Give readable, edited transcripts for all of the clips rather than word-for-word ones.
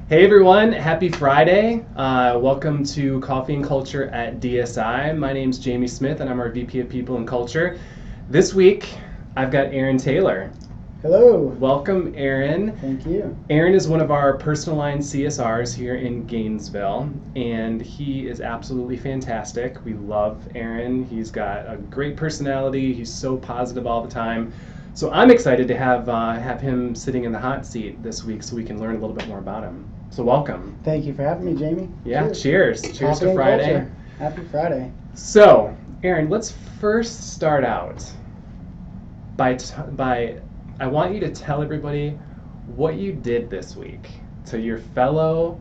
Hey everyone, happy Friday. Welcome to Coffee and Culture at DSI. My name's Jamie Smith and I'm our VP of People and Culture. This week, I've got Aaron Taylor. Hello. Welcome, Aaron. Thank you. Aaron is one of our personal line CSRs here in Gainesville, and he is absolutely fantastic. We love Aaron. He's got a great personality. He's so positive all the time. So I'm excited to have him sitting in the hot seat this week so we can learn a little bit more about him. So welcome. Thank you for having me, Jamie. Yeah, cheers. Cheers Coffee to and Friday. culture. Happy Friday. So, Aaron, let's first start out by I want you to tell everybody what you did this week to your fellow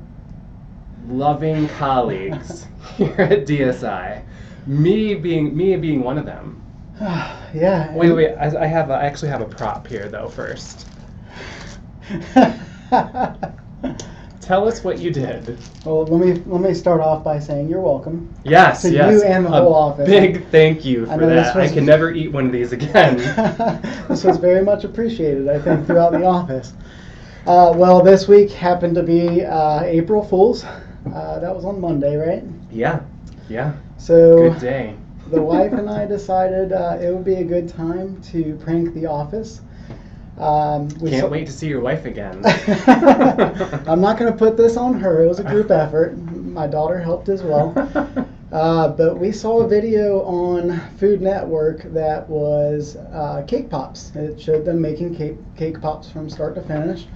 loving colleagues here at DSI. Me being one of them. Yeah. Wait. I actually have a prop here though. First, tell us what you did. Well, let me start off by saying you're welcome. Yes, to yes. you and the whole office. Big thank you for that. I can never eat one of these again. This was very much appreciated, I think, throughout the office. Well, this week happened to be April Fool's. That was on Monday, right? Yeah. So good day. The wife and I decided it would be a good time to prank the office. Can't wait to see your wife again. I'm not going to put this on her. It was a group effort. My daughter helped as well. But we saw a video on Food Network that was cake pops. It showed them making cake pops from start to finish.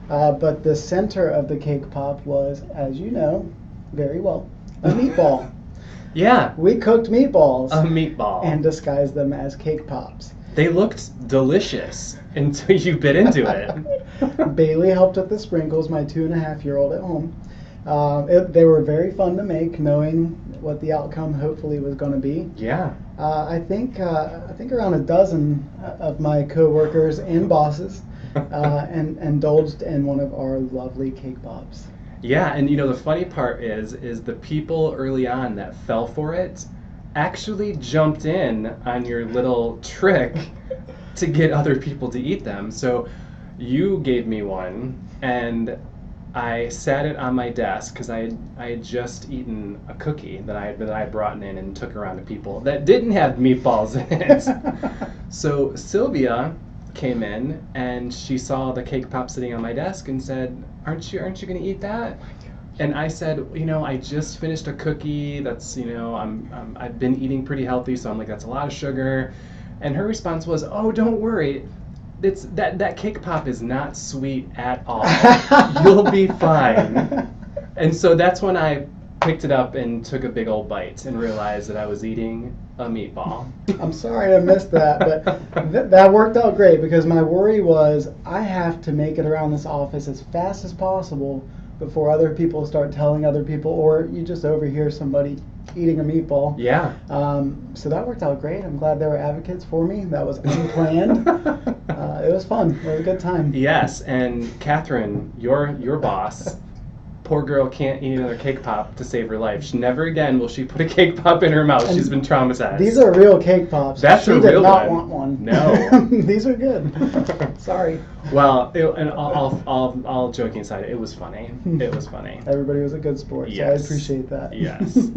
But the center of the cake pop was, as you know very well, a meatball. Yeah. We cooked meatballs. A meatball. And disguised them as cake pops. They looked delicious until you bit into it. Bailey helped with the sprinkles, my 2.5-year-old at home. They were very fun to make, knowing what the outcome hopefully was going to be. Yeah. I think around a dozen of my coworkers and bosses indulged in one of our lovely cake pops. Yeah, and the funny part is the people early on that fell for it actually jumped in on your little trick to get other people to eat them. So you gave me one, and I sat it on my desk because I had just eaten a cookie that I had brought in and took around to people that didn't have meatballs in it. So Sylvia came in and she saw the cake pop sitting on my desk and said, aren't you going to eat that? And I said, I just finished a cookie that's, I've been eating pretty healthy, so I'm like, that's a lot of sugar. And her response was, oh, don't worry, it's that cake pop is not sweet at all. You'll be fine. And so that's when I picked it up and took a big old bite and realized that I was eating a meatball. I'm sorry I missed that, but that worked out great because my worry was I have to make it around this office as fast as possible before other people start telling other people, or you just overhear somebody eating a meatball. Yeah. So that worked out great. I'm glad there were advocates for me. That was unplanned. It was fun. It was a good time. Yes, and Catherine, your boss, poor girl can't eat another cake pop to save her life. Never again will she put a cake pop in her mouth. She's been traumatized. These are real cake pops. That's a real one. She did not want one. No. These are good. Sorry. Well, and all joking aside, it was funny. It was funny. Everybody was a good sport, so Yes. I appreciate that. Yes.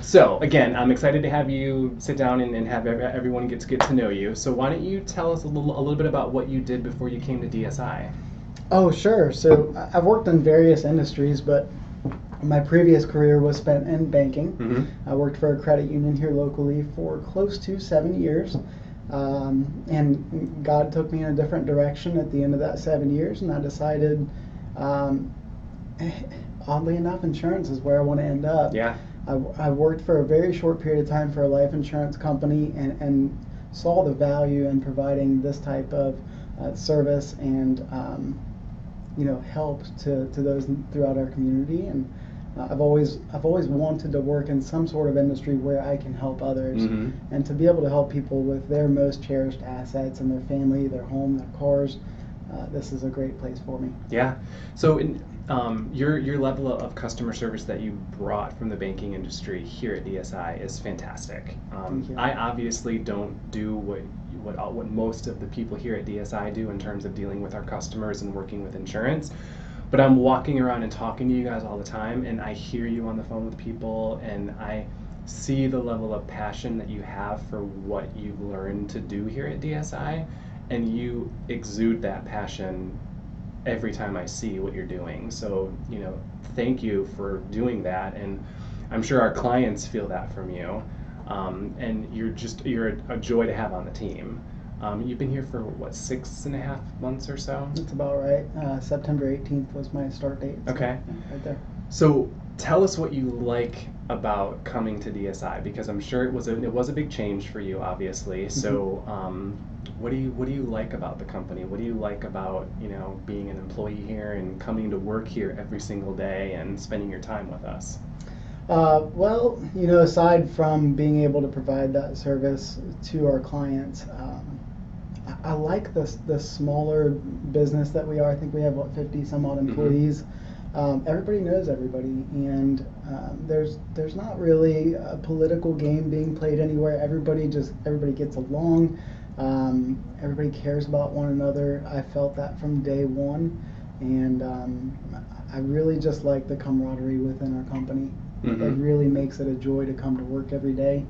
So again, I'm excited to have you sit down and have everyone get to know you. So why don't you tell us a little bit about what you did before you came to DSI? Oh, sure. So I've worked in various industries, but my previous career was spent in banking. Mm-hmm. I worked for a credit union here locally for close to 7 years. And God took me in a different direction at the end of that 7 years, and I decided, oddly enough, insurance is where I want to end up. Yeah. I worked for a very short period of time for a life insurance company and saw the value in providing this type of service and help to those throughout our community. And I've always wanted to work in some sort of industry where I can help others, Mm-hmm. and to be able to help people with their most cherished assets and their family, their home, their cars. This is a great place for me. Yeah. So your level of customer service that you brought from the banking industry here at DSI is fantastic. Thank you. I obviously don't do what most of the people here at DSI do in terms of dealing with our customers and working with insurance. But I'm walking around and talking to you guys all the time, and I hear you on the phone with people, and I see the level of passion that you have for what you've learned to do here at DSI, and you exude that passion every time I see what you're doing. So, thank you for doing that, and I'm sure our clients feel that from you. And you're a joy to have on the team. You've been here for what, 6.5 months or so? That's about right. September 18th was my start date. So, Okay. yeah, right there. So tell us what you like about coming to DSI, because I'm sure it was a big change for you, obviously. So what do you like about the company? What do you like about being an employee here and coming to work here every single day and spending your time with us? Well, aside from being able to provide that service to our clients, I like the smaller business that we are. I think we have 50 some odd employees. Everybody knows everybody, and there's not really a political game being played anywhere. Everybody gets along. Everybody cares about one another. I felt that from day one, and I really just like the camaraderie within our company. It really makes it a joy to come to work every day.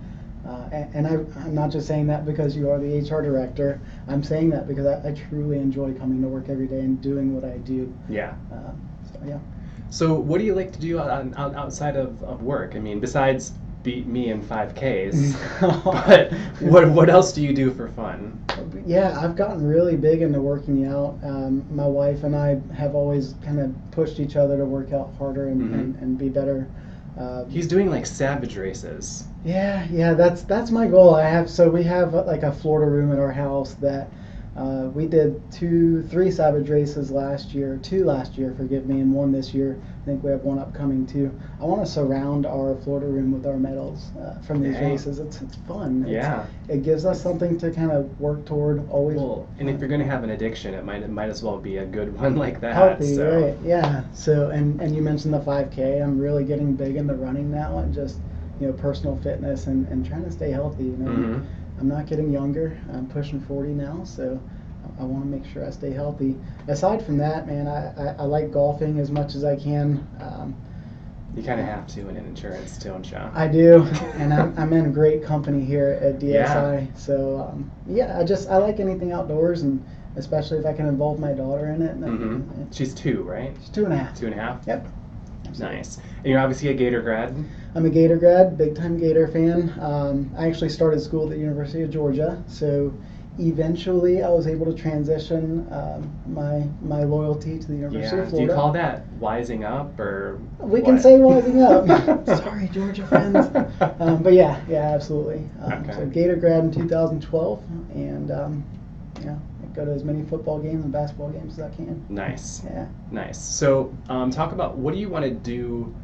And I'm not just saying that because you are the HR director. I'm saying that because I truly enjoy coming to work every day and doing what I do. Yeah. So yeah. So what do you like to do outside of work? I mean, besides beat me in 5Ks, but what else do you do for fun? Yeah, I've gotten really big into working out. My wife and I have always kind of pushed each other to work out harder and be better. He's doing like savage races. Yeah, that's my goal. We have like a Florida room at our house that we did 3 savage races last year, 2 last year, forgive me, and 1 this year. I think we have 1 upcoming too. I want to surround our Florida room with our medals from these races. It's fun. It gives us something to kind of work toward always. Well, and if you're going to have an addiction, it might as well be a good one like that. Healthy, right? Yeah. So and you mentioned the 5K. I'm really getting big into running now and just personal fitness and trying to stay healthy. I'm not getting younger. I'm pushing 40 now, so I want to make sure I stay healthy. Aside from that, man, I like golfing as much as I can. You kind of have to in insurance, don't you? I do, and I'm in great company here at DSI. Yeah. So I like anything outdoors, and especially if I can involve my daughter in it. She's 2, right? She's 2.5. 2.5. Yep. Nice. And you're obviously a Gator grad. I'm a Gator grad, big time Gator fan. I actually started school at the University of Georgia, so eventually I was able to transition my loyalty to the University of Florida. Do you call that wising up, or we can say wising up? Sorry, Georgia fans. But yeah, absolutely. Okay. So Gator grad in 2012, and go to as many football games and basketball games as I can. Nice. Yeah. Nice. So talk about what do you want to do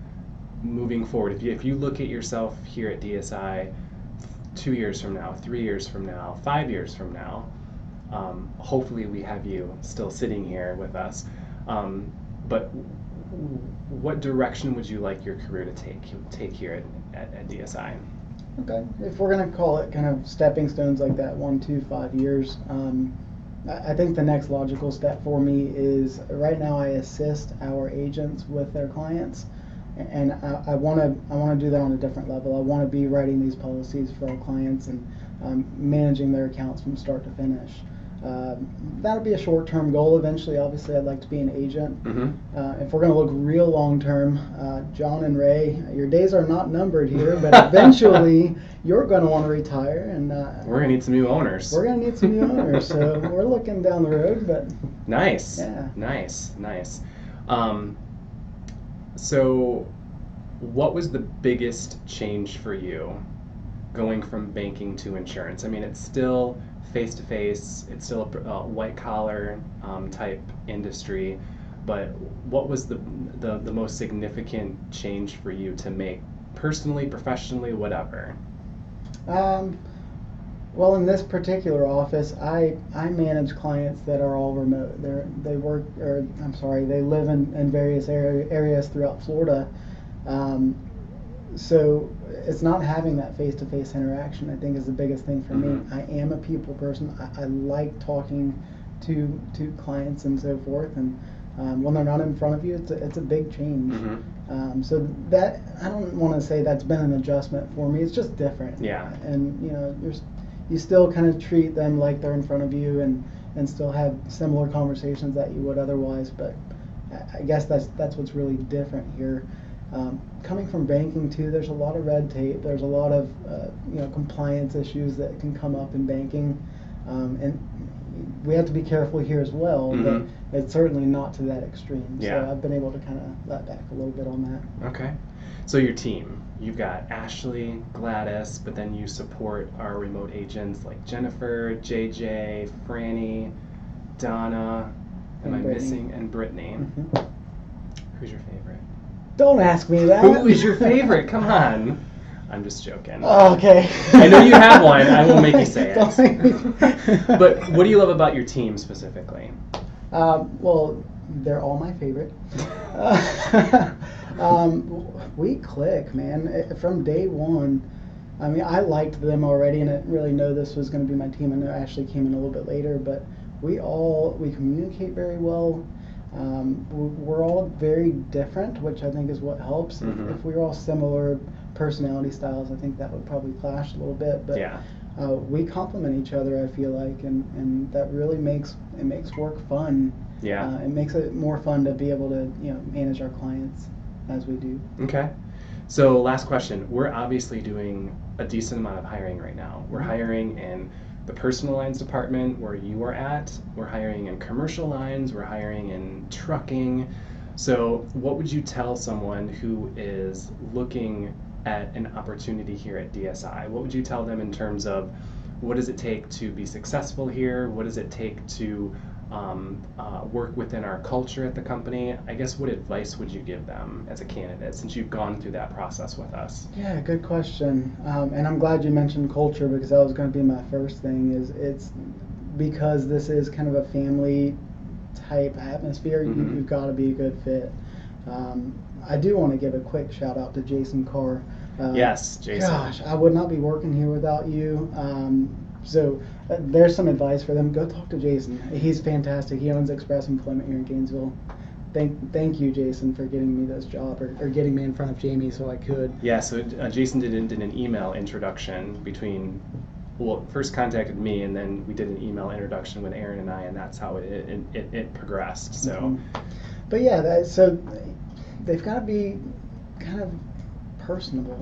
moving forward. If you look at yourself here at DSI 2 years from now, 3 years from now, 5 years from now, hopefully we have you still sitting here with us. But what direction would you like your career to take here at DSI? Okay, if we're going to call it kind of stepping stones like that, 1, 2, 5 years, I think the next logical step for me is right now I assist our agents with their clients, and I want to do that on a different level. I want to be writing these policies for our clients and managing their accounts from start to finish. That'll be a short-term goal. Eventually, obviously, I'd like to be an agent. If we're going to look real long-term, John and Ray, your days are not numbered here, but eventually you're going to want to retire, and we're going to need some new owners. We're going to need some new owners, so we're looking down the road. But nice, yeah, nice. So, what was the biggest change for you going from banking to insurance? I mean, it's still face-to-face, it's still a white-collar type industry, but what was the most significant change for you to make personally, professionally, whatever? Well, in this particular office, I manage clients that are all remote. They live in various areas throughout Florida. So it's not having that face-to-face interaction, I think, is the biggest thing for me. I am a people person. I like talking to clients and so forth, and When they're not in front of you, it's a big change. So that, I don't want to say that's been an adjustment for me. It's just different. Yeah. And you still kind of treat them like they're in front of you, and still have similar conversations that you would otherwise. But I guess that's what's really different here. Coming from banking too, there's a lot of red tape. There's a lot of compliance issues that can come up in banking, and we have to be careful here as well. But it's certainly not to that extreme. Yeah. So I've been able to kind of let back a little bit on that. Okay. So your team, you've got Ashley, Gladys, but then you support our remote agents like Jennifer, JJ, Franny, Donna, am I missing? And Brittany. Who's your favorite? Don't ask me that. Who is your favorite? Come on. I'm just joking. Oh, okay. I know you have one. I won't make you say it. But what do you love about your team specifically? Well, they're all my favorite. We click, man. From day one. I mean, I liked them already, and I didn't really know this was going to be my team. I know Ashley came in a little bit later, but we communicate very well. We're all very different, which I think is what helps. If we were all similar personality styles, I think that would probably clash a little bit. But yeah. We complement each other, I feel like, and that really makes work fun. Yeah. It makes it more fun to be able to manage our clients as we do. Okay. So last question. We're obviously doing a decent amount of hiring right now. We're hiring in the personal lines department where you are at. We're hiring in commercial lines. We're hiring in trucking. So what would you tell someone who is looking at an opportunity here at DSI? What would you tell them in terms of what does it take to be successful here? What does it take to work within our culture at the company? I guess what advice would you give them as a candidate since you've gone through that process with us? Yeah, good question. And I'm glad you mentioned culture, because that was going to be my first thing. It's because this is kind of a family type atmosphere. You've got to be a good fit. I do want to give a quick shout out to Jason Carr. Yes, Jason. Gosh, I would not be working here without you. So there's some advice for them. Go talk to Jason. He's fantastic. He owns Express Employment here in Gainesville. Thank you, Jason, for getting me this job, or getting me in front of Jamie so I could. Yeah, so Jason did an email introduction first contacted me, and then we did an email introduction with Aaron and I, and that's how it progressed. So, But yeah, so they've got to be kind of personable,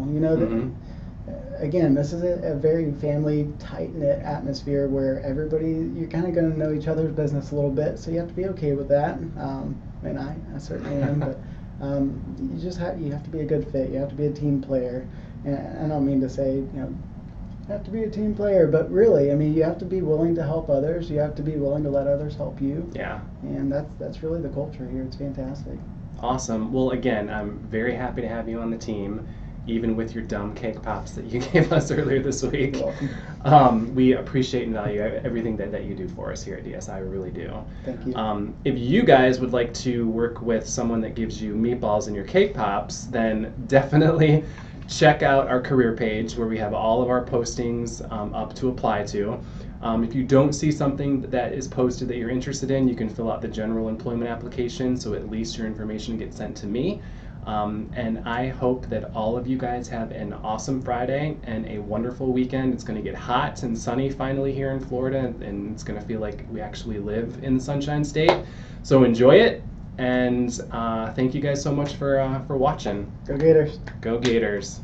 Again, this is a very family, tight-knit atmosphere where you're kind of going to know each other's business a little bit, so you have to be okay with that. And I certainly am, but you have to be a good fit. You have to be a team player. And I don't mean to say, you have to be a team player, but really, I mean, you have to be willing to help others. You have to be willing to let others help you. Yeah. And that's really the culture here. It's fantastic. Awesome. Well, again, I'm very happy to have you on the team, even with your dumb cake pops that you gave us earlier this week. You're welcome. We appreciate and value everything that you do for us here at DSI. We really do. Thank you. If you guys would like to work with someone that gives you meatballs in your cake pops, then definitely check out our career page where we have all of our postings up to apply to. If you don't see something that is posted that you're interested in, you can fill out the general employment application, so at least your information gets sent to me. And I hope that all of you guys have an awesome Friday and a wonderful weekend. It's going to get hot and sunny finally here in Florida, and it's going to feel like we actually live in the Sunshine State. So enjoy it, and thank you guys so much for watching. Go Gators. Go Gators.